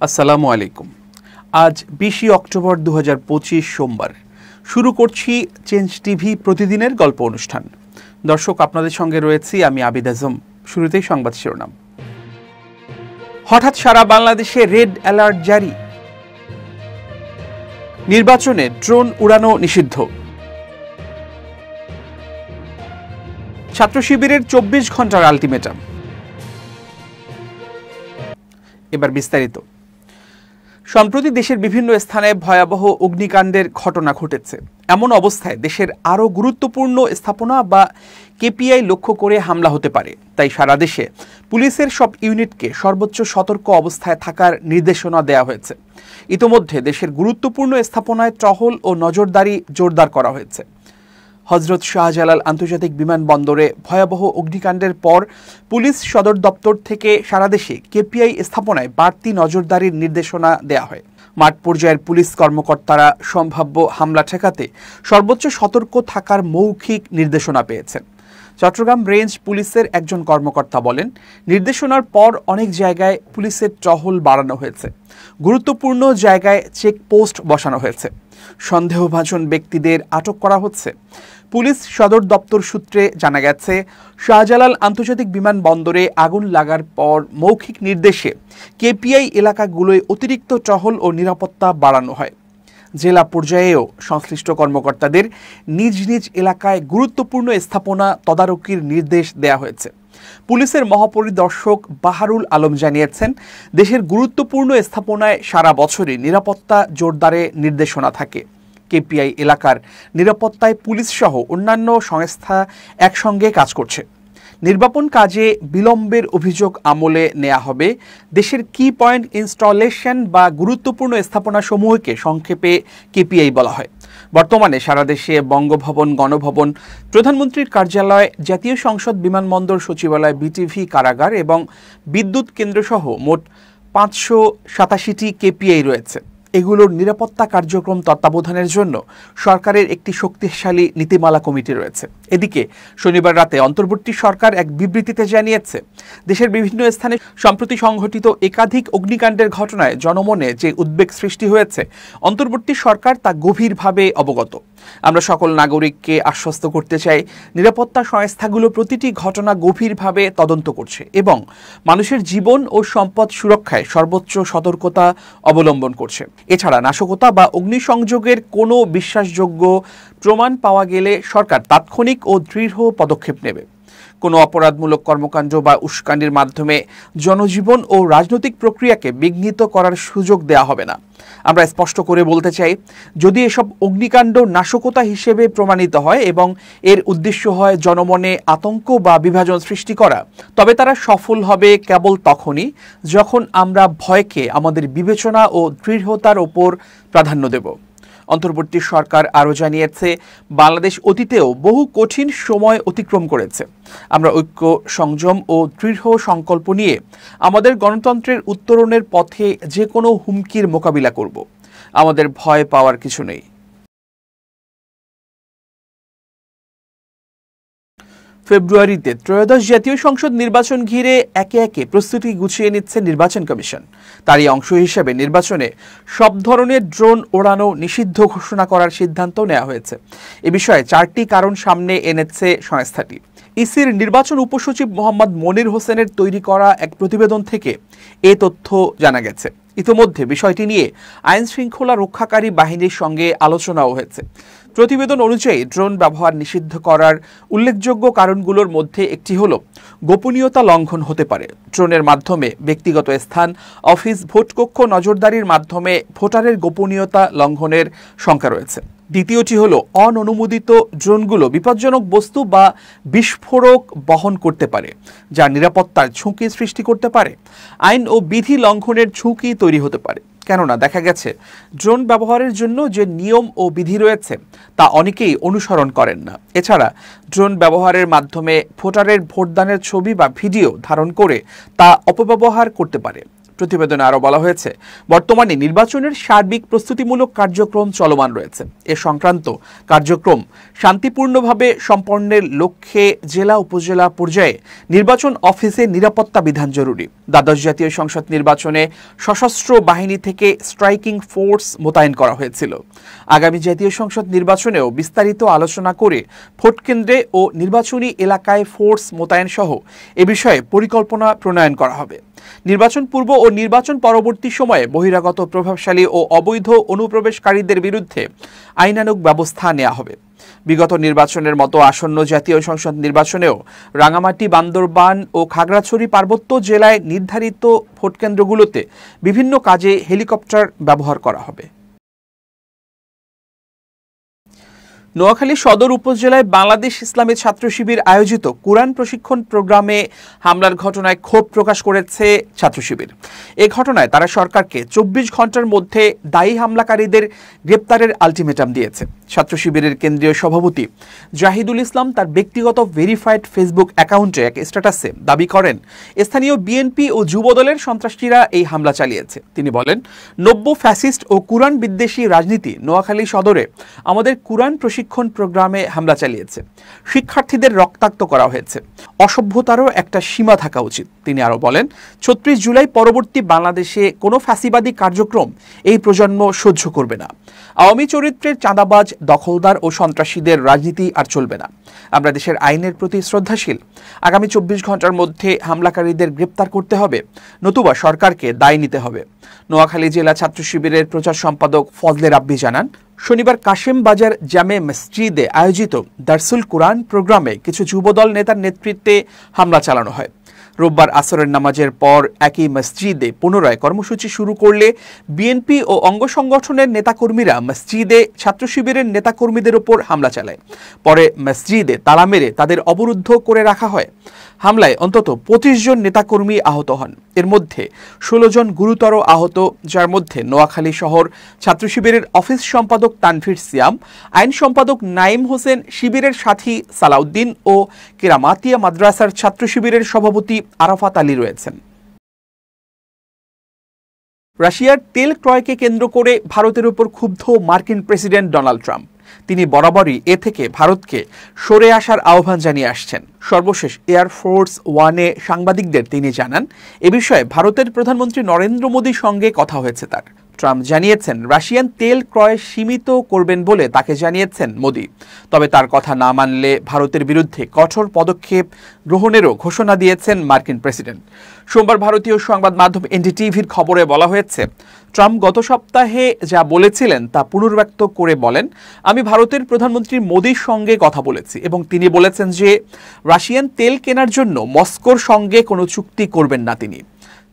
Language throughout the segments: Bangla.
আসসালামু আলাইকুম। আজ 20 অক্টোবর 2025 সোমবার। শুরু করছি চেঞ্জ টিভি প্রতিদিনের গল্প অনুষ্ঠান। দর্শক, আপনাদের সঙ্গে রয়েছি আমি আবিদ আজম। শুরুতেই সংবাদ শিরোনাম। হঠাৎ সারা বাংলাদেশে রেড অ্যালার্ট জারি। নির্বাচনে ড্রোন উড়ানো নিষিদ্ধ। ছাত্র শিবিরের 24 ঘন্টার আলটিমেটাম। এবার বিস্তারিত। সম্প্রতি দেশের বিভিন্ন স্থানে ভয়াবহ অগ্নিকাণ্ডের ঘটনা ঘটেছে। এমন অবস্থায় দেশের আরও গুরুত্বপূর্ণ স্থাপনা বা কেপিআই লক্ষ্য করে হামলা হতে পারে। তাই সারা দেশে পুলিশের সব ইউনিটকে সর্বোচ্চ সতর্ক অবস্থায় থাকার নির্দেশনা দেওয়া হয়েছে। ইতোমধ্যে দেশের গুরুত্বপূর্ণ স্থাপনায় টহল ও নজরদারি জোরদার করা হয়েছে। হজরত শাহজালাল আন্তর্জাতিক বিমানবন্দরে ভয়াবহ অগ্নিকাণ্ডের পর পুলিশ সদর দপ্তর থেকে সারা দেশে কেপিআই স্থাপনায় বাড়তি নজরদারির নির্দেশনা দেওয়া হয়। মাঠ পর্যায়ের পুলিশ কর্মকর্তারা সম্ভাব্য হামলা ঠেকাতে সর্বোচ্চ সতর্ক থাকার মৌখিক নির্দেশনা পেয়েছেন। চট্টগ্রাম রেঞ্জ পুলিশের একজন কর্মকর্তা বলেন, নির্দেশনার পর অনেক জায়গায় পুলিশের টহল বাড়ানো হয়েছে। গুরুত্বপূর্ণ জায়গায় চেকপোস্ট বসানো হয়েছে। সন্দেহভাজন ব্যক্তিদের আটক করা হচ্ছে। পুলিশ সদর দপ্তর সূত্রে জানা গেছে, শাহজালাল আন্তর্জাতিক বিমানবন্দরে আগুন লাগার পর মৌখিক নির্দেশে কেপিআই এলাকাগুলোয় অতিরিক্ত টহল ও নিরাপত্তা বাড়ানো হয়। জেলা পর্যায়েও সংশ্লিষ্ট কর্মকর্তাদের নিজ নিজ এলাকায় গুরুত্বপূর্ণ স্থাপনা তদারকির নির্দেশ দেওয়া হয়েছে। পুলিশের মহাপরিদর্শক বাহারুল আলম জানিয়েছেন, দেশের গুরুত্বপূর্ণ স্থাপনায় সারা বছরই নিরাপত্তা জোরদারে নির্দেশনা থাকে। কেপিআই এলাকার নিরাপত্তায় পুলিশ সহ অন্যান্য সংস্থা একসঙ্গে কাজ করছে। নির্বাপন কাজে বিলম্বের অভিযোগ আমলে নেওয়া হবে। দেশের কি পয়েন্ট ইনস্টলেশন বা গুরুত্বপূর্ণ স্থাপনাসমূহকে সংক্ষেপে কেপিআই বলা হয়। বর্তমানে সারা দেশে বঙ্গভবন, গণভবন, প্রধানমন্ত্রীর কার্যালয়, জাতীয় সংসদ, বিমানবন্দর, সচিবালয়, বিটিভি, কারাগার এবং বিদ্যুৎ কেন্দ্রসহ মোট 587টি কেপিআই রয়েছে। এগুলোর নিরাপত্তা কার্যক্রম তত্ত্বাবধানের জন্য সরকারের একটি শক্তিশালী নীতিমালা কমিটি রয়েছে। এদিকে শনিবার রাতে অন্তর্বর্তী সরকার এক বিবৃতিতে জানিয়েছে, দেশের বিভিন্ন স্থানে সম্প্রতি সংঘটিত একাধিক অগ্নিকাণ্ডের ঘটনায় জনমনে যে উদ্বেগ সৃষ্টি হয়েছে, অন্তর্বর্তী সরকার তা গভীরভাবে অবগত। আমরা সকল নাগরিককে আশ্বস্ত করতে চাই, নিরাপত্তা সংস্থাগুলো প্রতিটি ঘটনা গভীরভাবে তদন্ত করছে এবং মানুষের জীবন ও সম্পদ সুরক্ষায় সর্বোচ্চ সতর্কতা অবলম্বন করছে। এছাড়া নাশকতা বা অগ্নিসংযোগের কোনো বিশ্বাসযোগ্য প্রমাণ পাওয়া গেলে সরকার তাৎক্ষণিক ও দৃঢ় পদক্ষেপ নেবে। কোনো অপরাধমূলক কর্মকাণ্ড বা উস্কানির মাধ্যমে জনজীবন ও রাজনৈতিক প্রক্রিয়াকে বিঘ্নিত করার সুযোগ দেওয়া হবে না। আমরা স্পষ্ট করে বলতে চাই, যদি এসব অগ্নিকাণ্ড নাশকতা হিসেবে প্রমাণিত হয় এবং এর উদ্দেশ্য হয় জনমনে আতঙ্ক বা বিভাজন সৃষ্টি করা, তবে তারা সফল হবে কেবল তখনই যখন আমরা ভয়কে আমাদের বিবেচনা ও দৃঢ়তার ওপর প্রাধান্য দেব। অন্তর্বর্তী সরকার আরও জানিয়েছে, বাংলাদেশ অতীতেও বহু কঠিন সময় অতিক্রম করেছে। আমরা ঐক্য, সংযম ও দৃঢ় সংকল্প নিয়ে আমাদের গণতন্ত্রের উত্তরণের পথে যে কোনো হুমকির মোকাবিলা করব। আমাদের ভয় পাওয়ার কিছু নেই। ফেব্রুয়ারিতে ত্রয়োদশ জাতীয় সংসদ নির্বাচন ঘিরে একে একে প্রস্তুতি গুছিয়ে নিচ্ছে নির্বাচন কমিশন। তারই অংশ হিসেবে নির্বাচনে সব ধরনের ড্রোন ওড়ানো নিষিদ্ধ ঘোষণা করার সিদ্ধান্ত নেওয়া হয়েছে। এ বিষয়ে 4টি কারণ সামনে এনেছে সংস্থাটি। ইসির নির্বাচন উপসচিব মোহাম্মদ মনির হোসেনের তৈরি করা এক প্রতিবেদন থেকে এ তথ্য জানা গেছে। ইতোমধ্যে বিষয়টি নিয়ে আইন শৃঙ্খলা রক্ষাকারী বাহিনীর সঙ্গে আলোচনাও হয়েছে। প্রতিবেদন অনুযায়ী ড্রোন ব্যবহার নিষিদ্ধ করার উল্লেখযোগ্য কারণগুলোর মধ্যে একটি হল গোপনীয়তা লঙ্ঘন হতে পারে। ড্রোনের মাধ্যমে ব্যক্তিগত স্থান, অফিস, ভোটকক্ষ নজরদারির মাধ্যমে ভোটারের গোপনীয়তা লঙ্ঘনের শঙ্কা রয়েছে। দ্বিতীয়টি হল অননুমোদিত ড্রোনগুলো বিপজ্জনক বস্তু বা বিস্ফোরক বহন করতে পারে, যা নিরাপত্তার ঝুঁকি সৃষ্টি করতে পারে। আইন ও বিধি লঙ্ঘনের ঝুঁকি তৈরি হতে পারে, কেননা দেখা গেছে ড্রোন ব্যবহারের জন্য যে নিয়ম ও বিধি রয়েছে তা অনেকেই অনুসরণ করেন না। এছাড়া ড্রোন ব্যবহারের মাধ্যমে ভোটারের ভোটদানের ছবি বা ভিডিও ধারণ করে তা অপব্যবহার করতে পারে। প্রতিবেদনে আরও বলা হয়েছে, বর্তমানে নির্বাচনের সার্বিক প্রস্তুতিমূলক কার্যক্রম চলমান রয়েছে। এ সংক্রান্ত কার্যক্রম শান্তিপূর্ণভাবে সম্পন্নের লক্ষ্যে জেলা উপজেলা পর্যায়ে নির্বাচন অফিসে নিরাপত্তা বিধান জরুরি। দ্বাদশ জাতীয় সংসদ নির্বাচনে সশস্ত্র বাহিনী থেকে স্ট্রাইকিং ফোর্স মোতায়েন করা হয়েছিল। আগামী জাতীয় সংসদ নির্বাচনেও বিস্তারিত আলোচনা করে ভোটকেন্দ্রে ও নির্বাচনী এলাকায় ফোর্স মোতায়েন সহ এ বিষয়ে পরিকল্পনা প্রণয়ন করা হবে। নির্বাচন পূর্ব ও নির্বাচন পরবর্তী সময়ে বহিরাগত প্রভাবশালী ও অবৈধ অনুপ্রবেশকারীদের বিরুদ্ধে আইনানুগ ব্যবস্থা নেওয়া হবে। বিগত নির্বাচনের মতো আসন্ন জাতীয় সংসদ নির্বাচনেও রাঙামাটি, বান্দরবান ও খাগড়াছড়ি পার্বত্য জেলায় নির্ধারিত ভোটকেন্দ্রগুলোতে বিভিন্ন কাজে হেলিকপ্টার ব্যবহার করা হবে। নোয়াখালী সদর উপজেলায় বাংলাদেশ ইসলামী ছাত্র শিবির আয়োজিত কোরআন প্রশিক্ষণ প্রোগ্রামে হামলার ঘটনায় ক্ষোভ প্রকাশ করেছে ছাত্র শিবির। এ ঘটনায় তারা সরকারকে 24 ঘন্টার মধ্যে দায়ী হামলাকারীদের গ্রেপ্তারের আলটিমেটাম দিয়েছে। ছাত্র শিবিরের কেন্দ্রীয় সভাপতি জাহিদুল ইসলাম তার ব্যক্তিগত ভেরিফাইড ফেসবুক অ্যাকাউন্টে এক স্ট্যাটাসে দাবি করেন, স্থানীয় বিএনপি ও যুবদলের সন্ত্রাসীরা এই হামলা চালিয়েছে। তিনি বলেন, নব্য ফ্যাসিস্ট ও কোরআন বিদ্বেষী রাজনীতি নোয়াখালী সদরে আমাদের কোরআন প্রশিক্ষণ প্রোগ্রামে হামলা চালিয়েছে। শিক্ষার্থীদের রক্তাক্ত করা হয়েছে। অসভ্যতারও একটা সীমা থাকা উচিত। তিনি আরও বলেন, 36 জুলাই পরবর্তী বাংলাদেশে কোনো ফ্যাসিবাদী কার্যক্রম এই প্রজন্ম সহ্য করবে না। আওয়ামী চরিত্রের চাঁদাবাজ, দখলদার ও সন্ত্রাসীদের রাজনীতি আর চলবে না। আমরা দেশের আইনের প্রতি শ্রদ্ধাশীল। আগামী 24 ঘন্টার মধ্যে হামলাকারীদের গ্রেপ্তার করতে হবে, নতুবা সরকারকে দায় নিতে হবে। নোয়াখালী জেলা ছাত্র শিবিরের প্রচার সম্পাদক ফজলে রাব্বি জানান, শনিবার কাশেম বাজার জামে মসজিদে আয়োজিত দারসুল কোরআন প্রোগ্রামে কিছু যুবদল নেতার নেতৃত্বে হামলা চালানো হয়। রোববার আসরের নামাজের পর একই মসজিদে পুনরায় কর্মসূচি শুরু করলে বিএনপি ও অঙ্গ সংগঠনের নেতাকর্মীরা মসজিদে ছাত্র শিবিরের নেতাকর্মীদের উপর হামলা চালায়। পরে মসজিদে তালা মেরে তাদের অবরুদ্ধ করে রাখা হয়। হামলায় অন্তত 25 জন নেতাকর্মী আহত হন। এর মধ্যে 16 জন গুরুতর আহত, যার মধ্যে নোয়াখালী শহর ছাত্র শিবিরের অফিস সম্পাদক তানভীর সিয়াম, আইন সম্পাদক নাইম হোসেন, শিবিরের সাথী সালাউদ্দিন ও কেরামাতিয়া মাদ্রাসার ছাত্র শিবিরের সভাপতি আরাফাত আলী রয়েছেন। রাশিয়ার তেল ক্রয়কে কেন্দ্র করে ভারতের উপর ক্ষুব্ধ মার্কিন প্রেসিডেন্ট ডোনাল্ড ট্রাম্প। তিনি বরাবরই এ থেকে ভারতকে সরে আসার আহ্বান জানিয়ে আসছেন। সর্বশেষ এয়ারফোর্স ওয়ানে সাংবাদিকদের তিনি জানান, এ বিষয়ে ভারতের প্রধানমন্ত্রী নরেন্দ্র মোদীর সঙ্গে কথা হয়েছে তার। ট্রাম্প জানিয়েছেন, রাশিয়ান তেল ক্রয় সীমিত করবেন বলে তাকে জানিয়েছেন মোদী। তবে তার কথা না মানলে ভারতের বিরুদ্ধে কঠোর পদক্ষেপ গ্রহণেরও ঘোষণা দিয়েছেন মার্কিন প্রেসিডেন্ট। সোমবার ভারতীয় সংবাদ মাধ্যম এনডিটিভির খবরে বলা হয়েছে, ট্রাম্প গত সপ্তাহে যা বলেছিলেন তা পুনর্ব্যক্ত করে বলেন, আমি ভারতের প্রধানমন্ত্রী মোদীর সঙ্গে কথা বলেছি এবং তিনি বলেছেন যে রাশিয়ান তেল কেনার জন্য মস্কোর সঙ্গে কোনো চুক্তি করবেন না তিনি।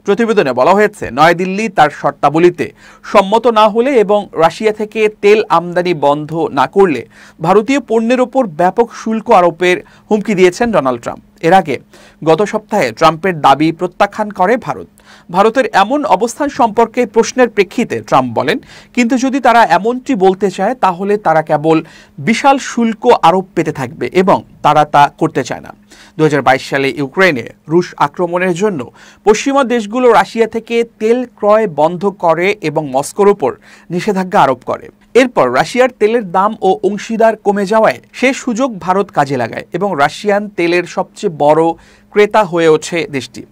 প্রতিবেদনে বলা হয়েছে, নয়াদিল্লি তার শর্তাবলীতে সম্মত না হলে এবং রাশিয়া থেকে তেল আমদানি বন্ধ না করলে ভারতীয় পণ্যের ওপর ব্যাপক শুল্ক আরোপের হুমকি দিয়েছেন ডোনাল্ড ট্রাম্প। এর আগে গত সপ্তাহে ট্রাম্পের দাবি প্রত্যাখ্যান করে ভারত। ভারতের এমন অবস্থান সম্পর্কে প্রশ্নের প্রেক্ষিতে ট্রাম্প বলেন, কিন্তু যদি তারা এমনটি বলতে চায় তাহলে তারা কেবল বিশাল শুল্ক আরোপ পেতে থাকবে এবং তারা তা করতে চায় না। 2022 সালে ইউক্রেনে রুশ আক্রমণের জন্য পশ্চিমা দেশগুলো রাশিয়া থেকে তেল ক্রয় বন্ধ করে এবং মস্কোর উপর নিষেধাজ্ঞা আরোপ করে। এরপর রাশিয়ার তেলের দাম ও অংশীদার কমে যাওয়ায় সে সুযোগ ভারত কাজে লাগায় এবং রাশিয়ান তেলের সবচেয়ে বড় ক্রেতা হয়ে ওঠে দেশটি।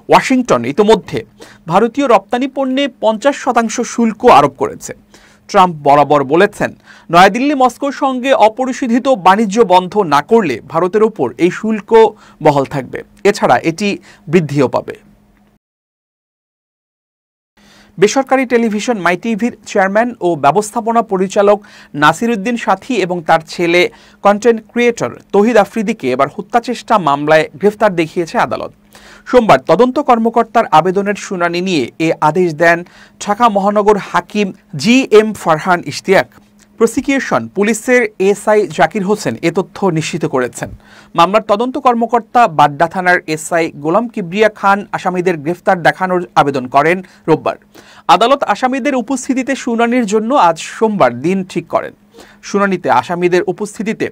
ওয়াশিংটন ইতোমধ্যে ভারতীয় রপ্তানি পণ্যে 50% শুল্ক আরোপ করেছে। ট্রাম্প বরাবর বলেছেন, নয়াদিল্লি মস্কোর সঙ্গে অপরিশোধিত বাণিজ্য বন্ধ না করলে ভারতের উপর এই শুল্ক বহাল থাকবে। এছাড়া এটি বৃদ্ধিও পাবে। বেসরকারি টেলিভিশন মাই টিভির চেয়ারম্যান ও ব্যবস্থাপনা পরিচালক নাসির উদ্দিন সাথী এবং তার ছেলে কন্টেন্ট ক্রিয়েটর তৌহিদ আফ্রিদিকে এবার হত্যাচেষ্টা মামলায় গ্রেফতার দেখিয়েছে আদালত। সোমবার তদন্ত কর্মকর্তার আবেদনের শুনানি নিয়ে এ আদেশ দেন ঢাকা মহানগর হাকিম GM ফারহান ইশতিয়াক। প্রসিকিউশন পুলিশের এসআই জাকির হোসেন এ তথ্য নিশ্চিত করেছেন। মামলার তদন্ত কর্মকর্তা বাড্ডা থানার এসআই গোলাম কিবরিয়া খান আসামিদের গ্রেফতার দেখানোর আবেদন করেন রোববার। আদালত আসামিদের উপস্থিতিতে শুনানির জন্য আজ সোমবার দিন ঠিক করেন। শুনানিতে আসামিদের উপস্থিতিতে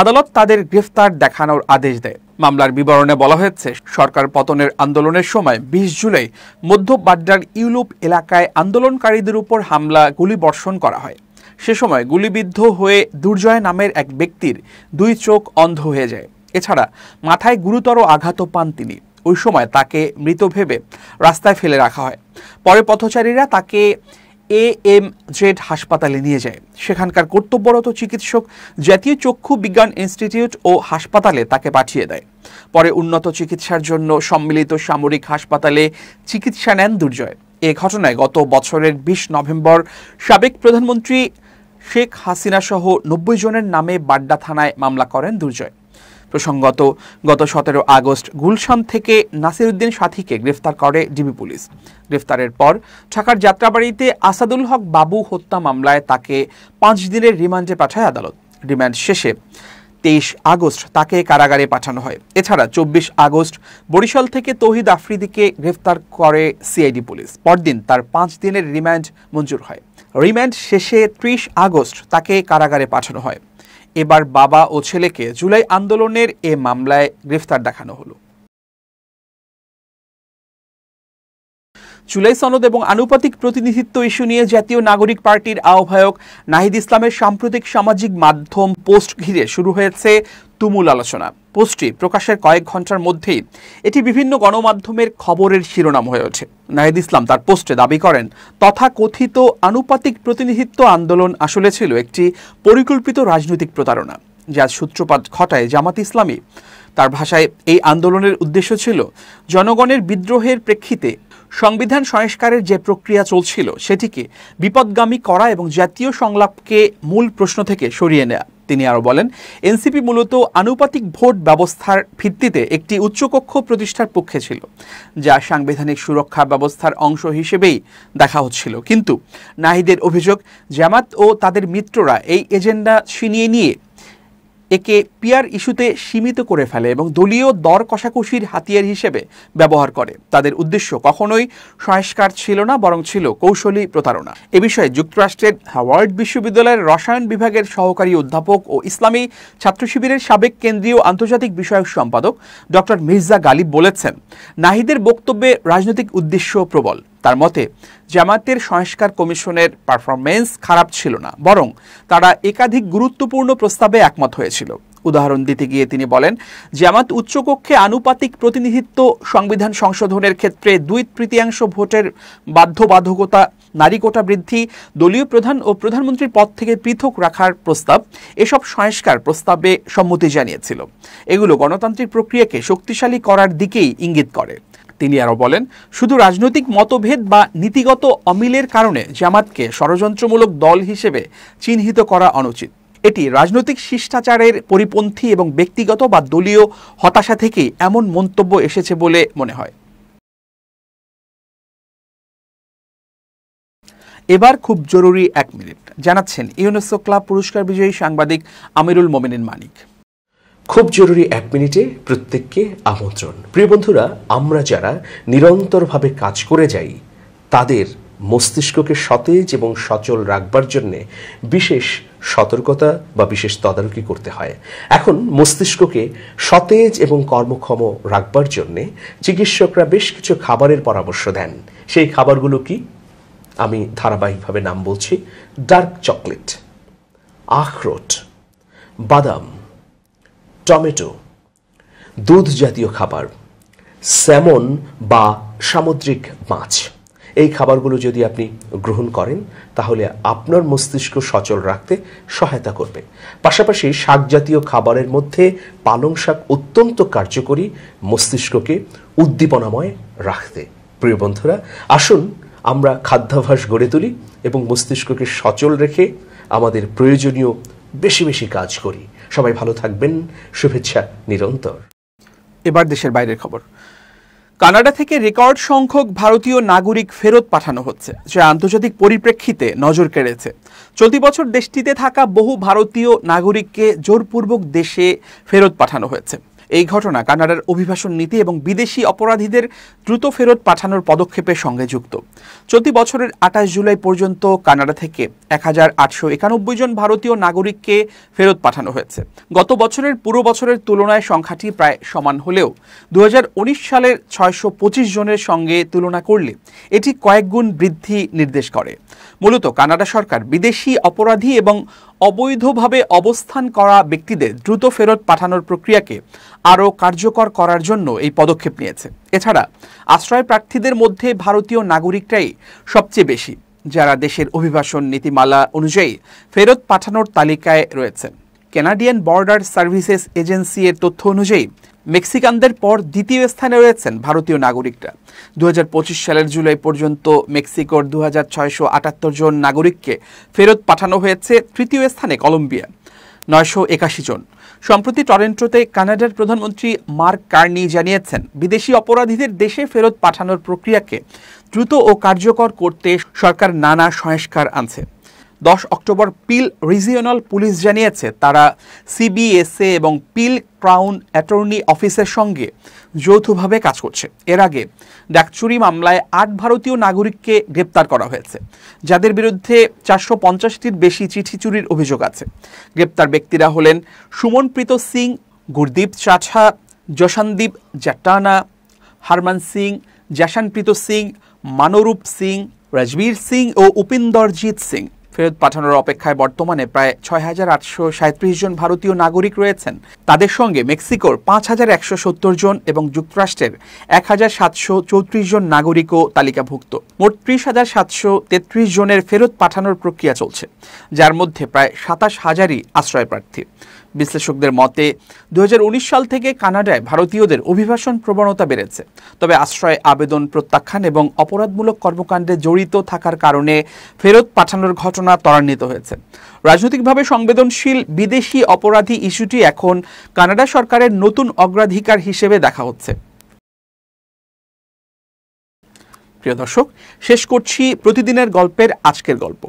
আদালত তাদের গ্রেফতার দেখানোর আদেশ দেয়। মামলার বিবরণে বলা হয়েছে, সরকার পতনের আন্দোলনের সময় 20 জুলাই মধ্য বাড্ডার ইউলুপ এলাকায় আন্দোলনকারীদের উপর হামলা গুলিবর্ষণ করা হয়। সে সময় গুলিবিদ্ধ হয়ে দুর্জয় নামের এক ব্যক্তির 2 চোখ অন্ধ হয়ে যায়। এছাড়া মাথায় গুরুতর আঘাতও পান তিনি। ওই সময় তাকে মৃত ভেবে রাস্তায় ফেলে রাখা হয়। পরে পথচারীরা তাকে AMZ হাসপাতালে নিয়ে যায়। সেখানকার কর্তব্যরত চিকিৎসক জাতীয় চক্ষু বিজ্ঞান ইনস্টিটিউট ও হাসপাতালে তাকে পাঠিয়ে দেয়। পরে উন্নত চিকিৎসার জন্য সম্মিলিত সামরিক হাসপাতালে চিকিৎসা নেন দুর্জয়। এ ঘটনায় গত বছরের 20 নভেম্বর সাবেক প্রধানমন্ত্রী শেখ হাসিনা সহ 90 জনের নামে বাড্ডা থানায় মামলা করেন দুর্জয়। প্রসঙ্গত, গত 17 আগস্ট গুলশান থেকে নাসিরউদ্দিন সাথীকে গ্রেফতার করে ডিবি পুলিশ। গ্রেফতারের পর ঢাকার যাত্রাবাড়িতে আসাদুল হক বাবু হত্যা মামলায় তাকে 5 দিনের রিমান্ডে পাঠায় আদালত। রিমান্ড শেষে 23 আগস্ট তাকে কারাগারে পাঠানো হয়। এছাড়া 24 আগস্ট বরিশাল থেকে তৌহিদ আফ্রিদিকে গ্রেফতার করে সিআইডি পুলিশ। পরদিন তার 5 দিনের রিমান্ড মঞ্জুর হয়। রিমান্ড শেষে 30 আগস্ট তাকে কারাগারে পাঠানো হয়। এবার বাবা ও ছেলেকে জুলাই আন্দোলনের এ মামলায় গ্রেফতার দেখানো হলো। জুলাই সনদ এবং আনুপাতিক প্রতিনিধিত্ব ইস্যু নিয়ে জাতীয় নাগরিক পার্টির আহ্বায়ক নাহিদ ইসলামের সাম্প্রতিক সামাজিক মাধ্যম পোস্ট ঘিরে শুরু হয়েছে তুমুল আলোচনা। পোস্টটি প্রকাশের কয়েক ঘন্টার মধ্যেই এটি বিভিন্ন গণমাধ্যমের খবরের শিরোনাম হয়ে ওঠে। নাহিদ ইসলাম তার পোস্টে দাবি করেন, তথাকথিত আনুপাতিক প্রতিনিধিত্ব আন্দোলন আসলে ছিল একটি পরিকল্পিত রাজনৈতিক প্রতারণা, যার সূত্রপাত ঘটায় জামাত ইসলামী। তার ভাষায়, এই আন্দোলনের উদ্দেশ্য ছিল জনগণের বিদ্রোহের প্রেক্ষিতে সংবিধান সংস্কারের যে প্রক্রিয়া চলছিল সেটিকে বিপদগামী করা এবং জাতীয় সংলাপকে মূল প্রশ্ন থেকে সরিয়ে নেওয়া। তিনি আরও বলেন, এনসিপি মূলত আনুপাতিক ভোট ব্যবস্থার ভিত্তিতে একটি উচ্চকক্ষ প্রতিষ্ঠার পক্ষে ছিল, যা সাংবিধানিক সুরক্ষা ব্যবস্থার অংশ হিসেবেই দেখা হচ্ছিল। কিন্তু নাহিদের অভিযোগ, জামাত ও তাদের মিত্ররা এই এজেন্ডা ছিনিয়ে নিয়ে একে পিআর ইস্যুতে সীমিত করে ফেলে এবং দলীয় দর কষাকষির হাতিয়ার হিসেবে ব্যবহার করে। তাদের উদ্দেশ্য কখনোই সংস্কার ছিল না, বরং ছিল কৌশলী প্রতারণা। এ বিষয়ে যুক্তরাষ্ট্রের হাওয়ার্ড বিশ্ববিদ্যালয়ের রসায়ন বিভাগের সহকারী অধ্যাপক ও ইসলামী ছাত্র শিবিরের সাবেক কেন্দ্রীয় আন্তর্জাতিক বিষয়ক সম্পাদক ডক্টর মির্জা গালিব বলেছেন, নাহিদের বক্তব্যে রাজনৈতিক উদ্দেশ্য প্রবল। তার মতে, জামাতের সংস্কার কমিশনের পারফরমেন্স খারাপ ছিল না, বরং তারা একাধিক গুরুত্বপূর্ণ প্রস্তাবে একমত হয়েছিল। উদাহরণ দিতে গিয়ে তিনি বলেন, জামাত উচ্চকক্ষে আনুপাতিক প্রতিনিধিত্ব, সংবিধান সংশোধনের ক্ষেত্রে 2/3 ভোটের বাধ্যবাধকতা, নারী কোটা বৃদ্ধি, দলীয় প্রধান ও প্রধানমন্ত্রীর পদ থেকে পৃথক রাখার প্রস্তাব, এসব সংস্কার প্রস্তাবে সম্মতি জানিয়েছিল। এগুলো গণতান্ত্রিক প্রক্রিয়াকে শক্তিশালী করার দিকেই ইঙ্গিত করে। তিনি আরও বলেন, শুধু রাজনৈতিক মতভেদ বা নীতিগত অমিলের কারণে জামাতকে ষড়যন্ত্রমূলক দল হিসেবে চিহ্নিত করা অনুচিত। এটি রাজনৈতিক শিষ্টাচারের পরিপন্থী এবং ব্যক্তিগত বা দলীয় হতাশা থেকেই এমন মন্তব্য এসেছে বলে মনে হয়। এবার খুব জরুরি 1 মিনিট জানাচ্ছেন ইউনেস্কো ক্লাব পুরস্কার বিজয়ী সাংবাদিক আমিরুল মোমিনিন মানিক। খুব জরুরি 1 মিনিটে প্রত্যেককে আমন্ত্রণ। প্রিয় বন্ধুরা, আমরা যারা নিরন্তরভাবে কাজ করে যাই তাদের মস্তিষ্ককে সতেজ এবং সচল রাখবার জন্যে বিশেষ সতর্কতা বা বিশেষ তদারকি করতে হয়। এখন মস্তিষ্ককে সতেজ এবং কর্মক্ষম রাখবার জন্যে চিকিৎসকরা বেশ কিছু খাবারের পরামর্শ দেন। সেই খাবারগুলো কি? আমি ধারাবাহিকভাবে নাম বলছি। ডার্ক চকলেট, আখরোট, বাদাম, টমেটো, দুধ জাতীয় খাবার, স্যামন বা সামুদ্রিক মাছ। এই খাবারগুলো যদি আপনি গ্রহণ করেন তাহলে আপনার মস্তিষ্ক সচল রাখতে সহায়তা করবে। পাশাপাশি শাক জাতীয় খাবারের মধ্যে পালং শাক অত্যন্ত কার্যকরী মস্তিষ্ককে উদ্দীপনাময় রাখতে। প্রিয় বন্ধুরা, আসুন আমরা খাদ্যাভ্যাস গড়ে তুলি এবং মস্তিষ্ককে সচল রেখে আমাদের প্রয়োজনীয় বেশি বেশি কাজ করি। সবাই ভালো থাকবেন, শুভেচ্ছা নিরন্তর। এবার দেশের বাইরের খবর। কানাডা থেকে রেকর্ড সংখ্যক ভারতীয় নাগরিক ফেরত পাঠানো হচ্ছে, যা আন্তর্জাতিক পরিপ্রেক্ষিতে নজর কেড়েছে। চলতি বছর দেশটিতে থাকা বহু ভারতীয় নাগরিককে জোরপূর্বক দেশে ফেরত পাঠানো হয়েছে। এই ঘটনা কানাডার অভিবাসন নীতি এবং বিদেশি অপরাধীদের দ্রুত ফেরত পাঠানোর পদক্ষেপের সঙ্গে যুক্ত। চলতি বছরের 28 জুলাই পর্যন্ত কানাডা থেকে 1891 জন ভারতীয় নাগরিককে ফেরত পাঠানো হয়েছে। গত বছরের পুরো বছরের তুলনায় সংখ্যাটি প্রায় সমান হলেও 2019 সালের 625 জনের সঙ্গে তুলনা করলে এটি কয়েক গুণ বৃদ্ধি নির্দেশ করে। মূলত কানাডা সরকার বিদেশি অপরাধী এবং অবৈধভাবে অবস্থান করা ব্যক্তিদের দ্রুত ফেরত পাঠানোর প্রক্রিয়াকে আরও কার্যকর করার জন্য এই পদক্ষেপ নিয়েছে। এছাড়া আশ্রয় প্রার্থীদের মধ্যে ভারতীয় নাগরিকরাই সবচেয়ে বেশি, যারা দেশের অভিবাসন নীতিমালা অনুযায়ী ফেরত পাঠানোর তালিকায় রয়েছেন। কানাডিয়ান বর্ডার সার্ভিসেস এজেন্সি এর তথ্য অনুযায়ী মেক্সিকানদের পর দ্বিতীয় স্থানে রয়েছেন ভারতীয় নাগরিকরা। 2025 সালের জুলাই পর্যন্ত মেক্সিকোর 2678 জন নাগরিককে ফেরত পাঠানো হয়েছে। তৃতীয় স্থানে কলম্বিয়া, 981 জন। সম্প্রতি টরন্টোতে কানাডার প্রধানমন্ত্রী মার্ক কার্নি জানিয়েছেন, বিদেশি অপরাধীদের দেশে ফেরত পাঠানোর প্রক্রিয়াকে দ্রুত ও কার্যকর করতে সরকার নানা সংস্কার আনছে। 10 অক্টোবর পিল রিজিওনাল পুলিশ জানিয়েছে তারা সিবিএসএ এবং পিল ক্রাউন অ্যাটর্নি অফিসের সঙ্গে যৌথভাবে কাজ করছে। এর আগে ডাকচুরি মামলায় 8 ভারতীয় নাগরিককে গ্রেপ্তার করা হয়েছে, যাদের বিরুদ্ধে 450টির বেশি চিঠি চুরির অভিযোগ আছে। গ্রেপ্তার ব্যক্তিরা হলেন সুমনপ্রীত সিং, গুরদীপ চাঠা, জশনদীপ জাটানা, হারমান সিং, জাশনপ্রীত সিং, মানরূপ সিং, রাজবীর সিং ও উপিন্দরজিৎ সিং। ফেরত পাঠানোর অপেক্ষায় বর্তমানে প্রায় 6837 জন ভারতীয় নাগরিক রয়েছেন। তাদের সঙ্গে মেক্সিকোর 5170 জন এবং যুক্তরাষ্ট্রের 1734 জন নাগরিকও তালিকাভুক্ত। মোট 30,733 জনের ফেরত পাঠানোর প্রক্রিয়া চলছে, যার মধ্যে প্রায় 27,000ই আশ্রয় প্রার্থী। বিশ্লেষকদের মতে 2019 সাল থেকে কানাডায় ভারতীয়দের অভিবাসন প্রবণতা বেড়েছে, তবে আশ্রয় আবেদন প্রত্যাখ্যান এবং অপরাধমূলক কর্মকাণ্ডে জড়িত থাকার কারণে ফেরত পাঠানোর ঘটনা ত্বরান্বিত হয়েছে। রাজনৈতিকভাবে সংবেদনশীল বিদেশি অপরাধী ইস্যুটি এখন কানাডা সরকারের নতুন অগ্রাধিকার হিসেবে দেখা হচ্ছে। প্রিয় দর্শক, শেষ করছি প্রতিদিনের গল্পের আজকের গল্প।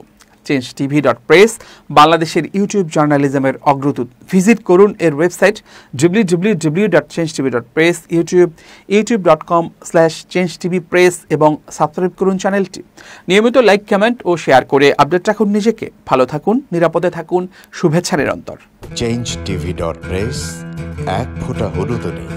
changetv.press বাংলাদেশের ইউটিউব জার্নালিজমের অগ্রদূত। ভিজিট করুন এর ওয়েবসাইট www.changetv.press, youtube.com/changetvpress এবং সাবস্ক্রাইব করুন চ্যানেলটি। নিয়মিত লাইক, কমেন্ট ও শেয়ার করে আপডেট রাখুন নিজেকে। ভালো থাকুন, নিরাপদে থাকুন। শুভেচ্ছা নিরন্তর। changetv.press, এক ফোঁটা হলুদ নেই।